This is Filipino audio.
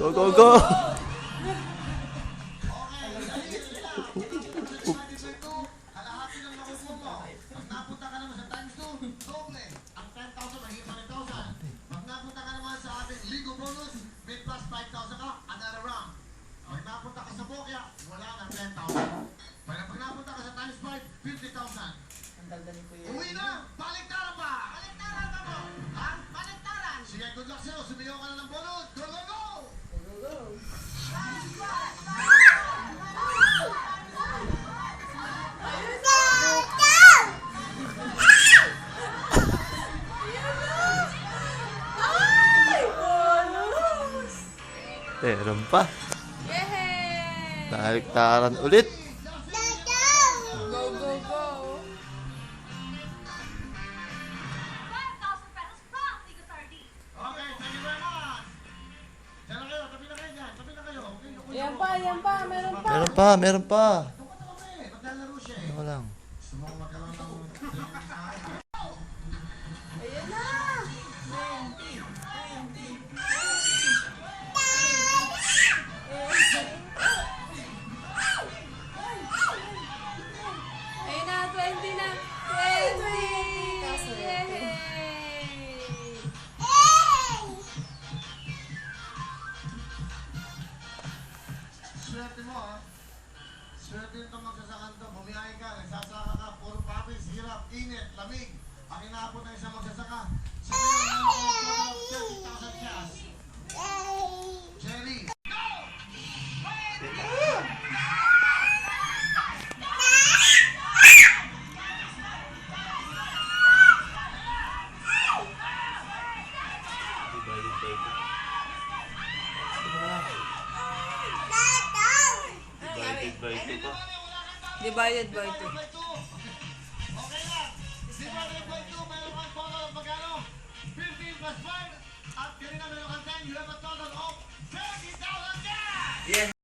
Go, go, go! Kalahati ng nakuha mo. Pag napunta ka naman sa times 2, doble. Ang 10,000 magiging 5,000. Pag napunta ka naman sa ating Ligo bonus, may plus 5,000 ka, another round. Pag napunta ka sa Bokya, wala na 10,000. Pag napunta ka sa times 5, 50,000. Uwi na! Baliktaran pa! Baliktaran pa mo! Ha? Baliktaran! Sige, good luck sa'yo. Sumigaw ka na ng bonus. Go, go, go! Meron pa. Yay! Baliktaran ulit. Go, go, go! 5,000 pesos from Liga 30. Okay, thank you very much. Diyan na kayo. Tabi na kayo dyan. Tabi na kayo. Okay, okay. Yan pa, meron pa. Meron pa, meron pa. Doon ka na kami. Maglalaro siya eh. Ano lang. Gusto mo magkaroon ng... Ayan na! 20 na! 20! Yay! Swerte mo ha. Swerte nito magsasakan to. Bumiyahe ka, nagsasaka ka, puro papis, hirap, init, lamig. Ang inaabot ng isang magsasaka. Sa ngayon, meron kang total of 30,000 cash. Jerry. Divided by 2. Okay lang. Divided by 2, meron kang total of magkano? 15 plus 5. At kanina meron kang 10. You have a total of 30,000 cash!